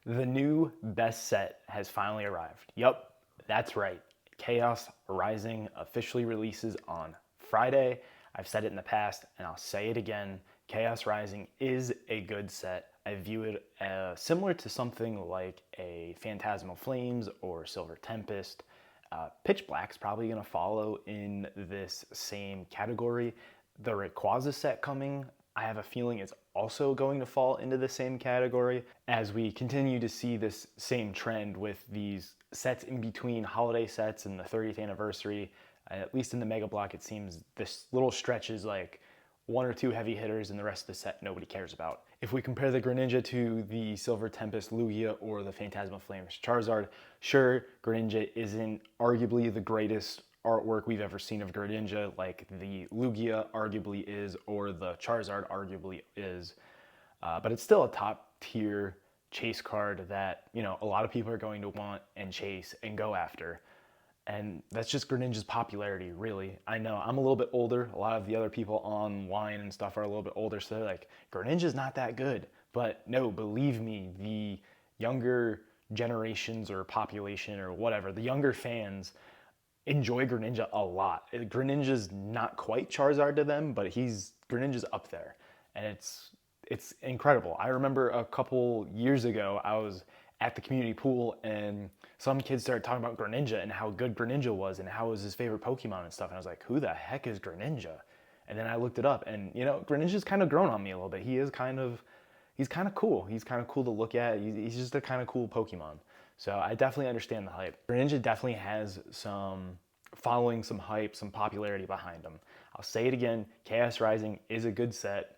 The new best set has finally arrived. Yup, that's right. Chaos Rising officially releases on Friday. I've said it in the past and I'll say it again. Chaos Rising is a good set. I view it similar to something like a Phantasmal Flames or Silver Tempest. Pitch Black's probably going to follow in this same category. The Rayquaza set coming, I have a feeling it's also going to fall into the same category as we continue to see this same trend with these sets in between holiday sets and the 30th anniversary. At least in the Mega Block, it seems this little stretch is like one or two heavy hitters and the rest of the set nobody cares about. If we compare the Greninja to the Silver Tempest Lugia or the Phantasmal Flames Charizard, sure, Greninja isn't arguably the greatest artwork we've ever seen of Greninja like the Lugia arguably is or the Charizard arguably is, but it's still a top tier chase card that, you know, a lot of people are going to want and chase and go after. And that's just Greninja's popularity, really. I know I'm a little bit older. A lot of the other people online and stuff are a little bit older, so they're like, Greninja's not that good. But no, believe me, the younger generations or population or whatever, the younger fans enjoy Greninja a lot. Greninja's not quite Charizard to them, but Greninja's up there. And it's incredible. I remember a couple years ago, I was at the community pool and some kids started talking about Greninja and how good Greninja was and how it was his favorite Pokemon and stuff. And I was like, who the heck is Greninja? And then I looked it up and, you know, Greninja's kind of grown on me a little bit. He's kind of cool. He's kind of cool to look at. He's just a kind of cool Pokemon. So I definitely understand the hype. Greninja definitely has some following, some hype, some popularity behind him. I'll say it again, Chaos Rising is a good set.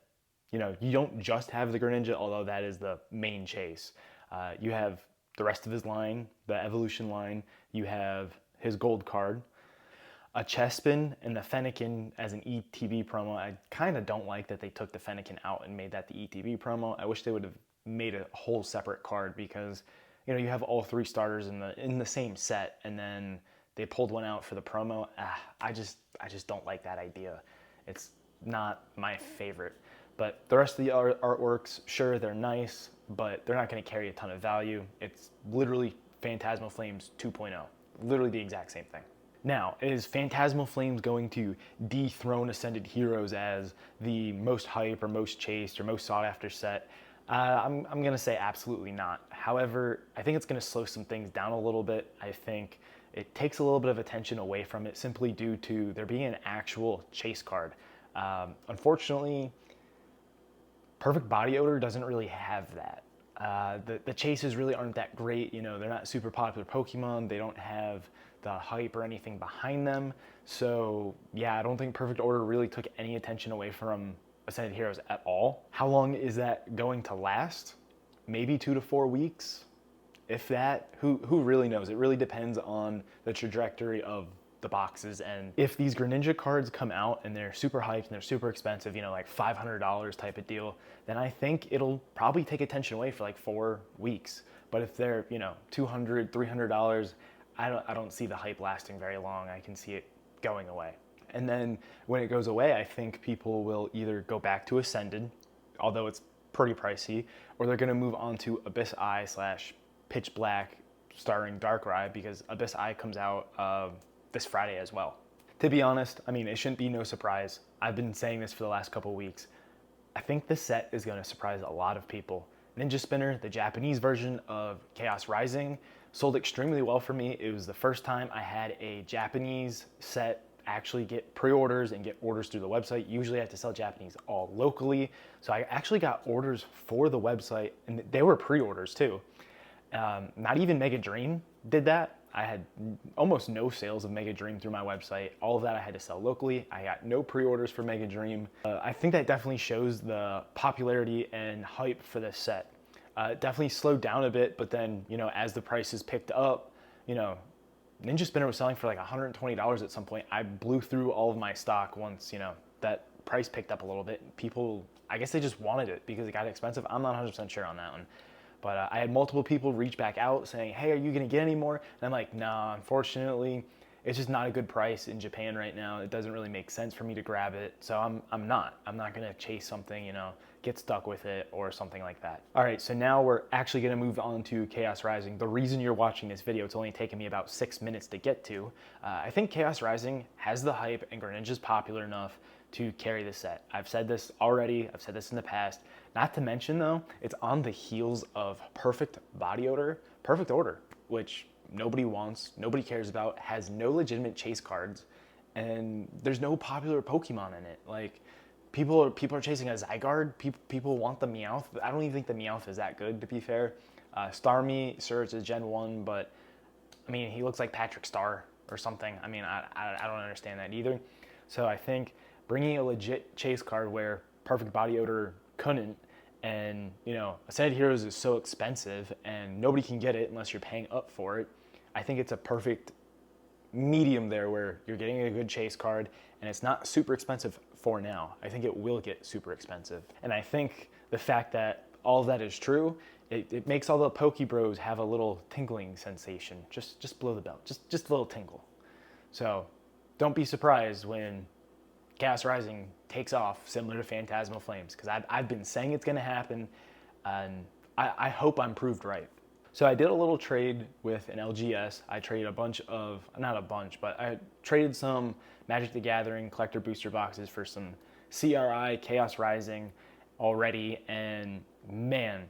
You know, you don't just have the Greninja, although that is the main chase. You have the rest of his line, the evolution line. You have his gold card, a Chespin, and the Fennekin as an ETB promo. I kind of don't like that they took the Fennekin out and made that the ETB promo. I wish they would have made a whole separate card because, you know, you have all three starters in the same set, and then they pulled one out for the promo. I just don't like that idea. It's not my favorite. But the rest of the artworks, sure, they're nice, but they're not going to carry a ton of value. It's literally Phantasmal Flames 2.0. Literally the exact same thing. Now, is Phantasmal Flames going to dethrone Ascended Heroes as the most hype or most chased or most sought after set? I'm going to say absolutely not. However, I think it's going to slow some things down a little bit. I think it takes a little bit of attention away from it simply due to there being an actual chase card. Unfortunately, Perfect Body Odor doesn't really have that. The chases really aren't that great. You know, they're not super popular Pokemon. They don't have the hype or anything behind them. So yeah, I don't think Perfect Order really took any attention away from Ascended Heroes at all. How long is that going to last? Maybe 2 to 4 weeks, if that. Who really knows? It really depends on the trajectory of the boxes, and if these Greninja cards come out and they're super hyped and they're super expensive, you know, like $500 type of deal, then I think it'll probably take attention away for like 4 weeks. But if they're, you know, $200, $300, I don't see the hype lasting very long. I can see it going away. And then when it goes away, I think people will either go back to Ascended, although it's pretty pricey, or they're going to move on to Abyss Eye / Pitch Black starring Darkrai, because Abyss Eye comes out this Friday as well. To be honest, I mean, it shouldn't be no surprise. I've been saying this for the last couple weeks. I think this set is going to surprise a lot of people. Ninja Spinner, the Japanese version of Chaos Rising, sold extremely well for me. It was the first time I had a Japanese set actually get pre-orders and get orders through the website. Usually I have to sell Japanese all locally. So I actually got orders for the website, and they were pre-orders too. Not even Mega Dream did that. I had almost no sales of Mega Dream through my website. All of that I had to sell locally. I got no pre-orders for Mega Dream. I think that definitely shows the popularity and hype for this set. It definitely slowed down a bit, but then, you know, as the prices picked up, you know, Ninja Spinner was selling for like $120 at some point. I blew through all of my stock once, you know, that price picked up a little bit. People, I guess they just wanted it because it got expensive. I'm not 100% sure on that one. But I had multiple people reach back out saying, hey, are you going to get any more? And I'm like, nah, unfortunately, it's just not a good price in Japan right now. It doesn't really make sense for me to grab it. So I'm not gonna chase something, you know, get stuck with it or something like that. All right, so now we're actually gonna move on to Chaos Rising. The reason you're watching this video, it's only taken me about 6 minutes to get to. I think Chaos Rising has the hype and Greninja's popular enough to carry the set. I've said this already, I've said this in the past. Not to mention though, it's on the heels of Perfect Order, which nobody wants, nobody cares about, has no legitimate chase cards, and there's no popular Pokemon in it. Like, people are chasing a Zygarde, people want the Meowth. I don't even think the Meowth is that good, to be fair. Starmie, sure, it's a Gen 1, but I mean, he looks like Patrick Star or something. I mean, I don't understand that either. So I think bringing a legit chase card where Perfect Body Odor couldn't, and you know, Ascended Heroes is so expensive and nobody can get it unless you're paying up for it. I think it's a perfect medium there where you're getting a good chase card and it's not super expensive for now. I think it will get super expensive. And I think the fact that all of that is true, it makes all the Poke Bros have a little tingling sensation. Just below the belt, just a little tingle. So don't be surprised when Chaos Rising takes off similar to Phantasmal Flames, because I've been saying it's gonna happen, and I hope I'm proved right. So I did a little trade with an LGS. I traded not a bunch, but I traded some Magic the Gathering collector booster boxes for some CRI Chaos Rising already, and man,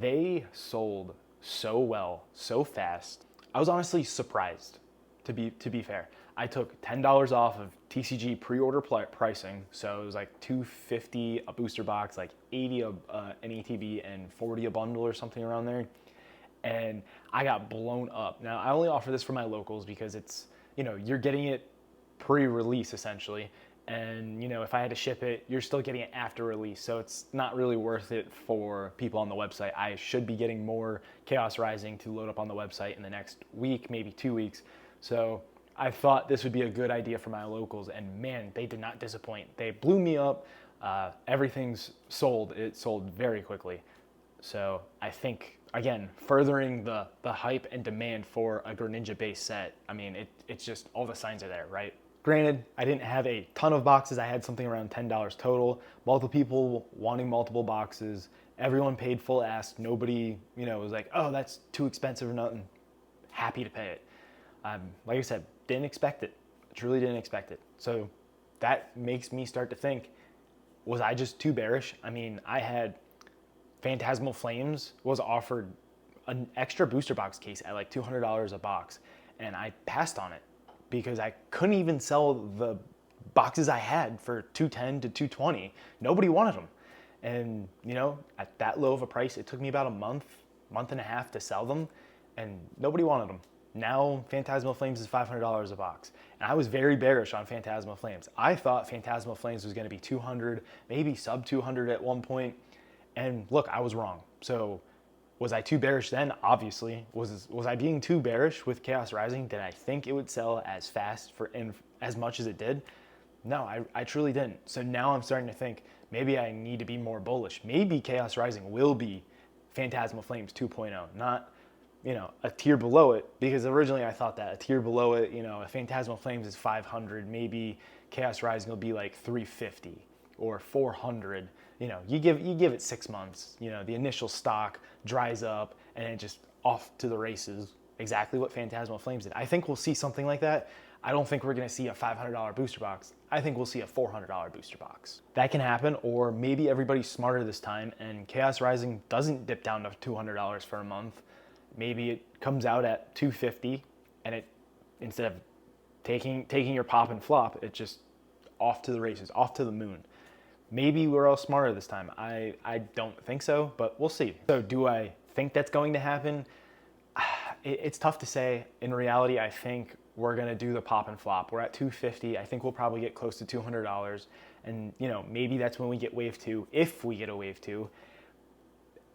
they sold so well, so fast. I was honestly surprised, to be fair. I took $10 off of TCG pre-order pricing, so it was like $250 a booster box, like $80 an ETB, and $40 a bundle or something around there. And I got blown up. Now, I only offer this for my locals because it's, you know, you're getting it pre-release essentially. And, you know, if I had to ship it, you're still getting it after release. So it's not really worth it for people on the website. I should be getting more Chaos Rising to load up on the website in the next week, maybe 2 weeks. So I thought this would be a good idea for my locals, and man, they did not disappoint. They blew me up. Everything's sold. It sold very quickly. So I think, again, furthering the hype and demand for a Greninja-based set. I mean, it's just, all the signs are there, right? Granted, I didn't have a ton of boxes. I had something around $10 total. Multiple people wanting multiple boxes. Everyone paid full ask. Nobody, you know, was like, oh, that's too expensive or nothing. Happy to pay it. Like I said, didn't expect it. Truly didn't expect it. So that makes me start to think, was I just too bearish? I mean, I had Phantasmal Flames was offered an extra booster box case at like $200 a box, and I passed on it because I couldn't even sell the boxes I had for $210 to $220. Nobody wanted them. And, you know, at that low of a price, it took me about a month and a half to sell them, and nobody wanted them. Now Phantasmal Flames is $500 a box. And I was very bearish on Phantasmal Flames. I thought Phantasmal Flames was gonna be 200, maybe sub 200 at one point. And look, I was wrong. So was I too bearish then? Obviously. Was I being too bearish with Chaos Rising? Did I think it would sell as fast and as much as it did? No, I truly didn't. So now I'm starting to think maybe I need to be more bullish. Maybe Chaos Rising will be Phantasmal Flames 2.0, not, you know, a tier below it, because originally I thought that a tier below it, you know, if Phantasmal Flames is 500, maybe Chaos Rising will be like 350 or 400. You know, you give it 6 months, you know, the initial stock dries up and it just off to the races. Exactly what Phantasmal Flames did. I think we'll see something like that. I don't think we're gonna see a $500 booster box. I think we'll see a $400 booster box. That can happen, or maybe everybody's smarter this time and Chaos Rising doesn't dip down to $200 for a month. Maybe it comes out at $250, and it, instead of taking your pop and flop, it just off to the races, off to the moon. Maybe we're all smarter this time. I don't think so, but we'll see. So do I think that's going to happen? It's tough to say. In reality, I think we're gonna do the pop and flop. We're at $250. I think we'll probably get close to $200, and you know, maybe that's when we get wave 2, if we get a wave 2.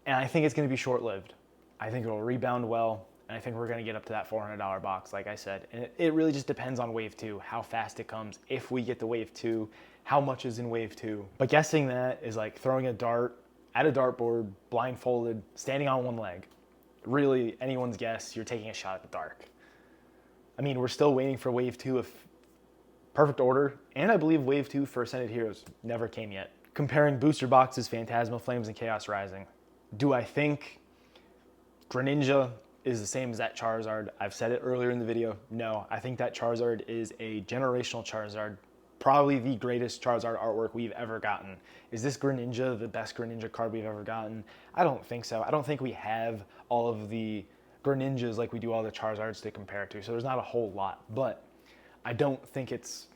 And I think it's gonna be short-lived. I think it'll rebound well, and I think we're gonna get up to that $400 box, like I said. And it really just depends on wave 2, how fast it comes, if we get the wave 2, how much is in wave 2. But guessing that is like throwing a dart at a dartboard, blindfolded, standing on one leg. Really, anyone's guess, you're taking a shot at the dark. I mean, we're still waiting for Wave 2 of Perfect Order, and I believe Wave 2 for Ascended Heroes never came yet. Comparing booster boxes, Phantasmal Flames, and Chaos Rising. Do I think Greninja is the same as that Charizard? I've said it earlier in the video. No, I think that Charizard is a generational Charizard. Probably the greatest Charizard artwork we've ever gotten. Is this Greninja the best Greninja card we've ever gotten? I don't think so. I don't think we have all of the Greninjas like we do all the Charizards to compare it to, so there's not a whole lot. But I don't think it's,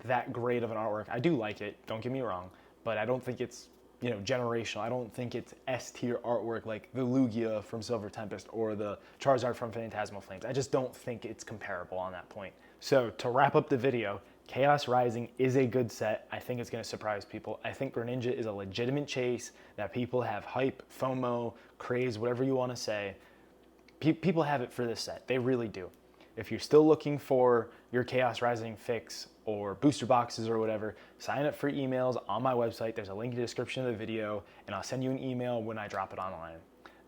that great of an artwork. I do like it, don't get me wrong, but I don't think it's, generational. I don't think it's S-tier artwork like the Lugia from Silver Tempest or the Charizard from Phantasmal Flames. I just don't think it's comparable on that point. So to wrap up the video, Chaos Rising is a good set. I think it's going to surprise people. I think Greninja is a legitimate chase that people have hype, FOMO, craze, whatever you want to say. People have it for this set. They really do. If you're still looking for your Chaos Rising fix or booster boxes or whatever, sign up for emails on my website. There's a link in the description of the video, and I'll send you an email when I drop it online.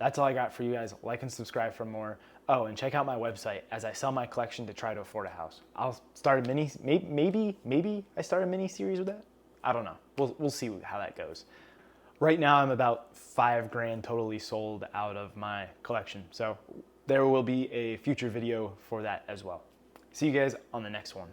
That's all I got for you guys. Like and subscribe for more. Oh, and check out my website as I sell my collection to try to afford a house. I'll start a maybe I start a mini series with that. I don't know. We'll see how that goes. Right now I'm about $5,000 totally sold out of my collection. So there will be a future video for that as well. See you guys on the next one.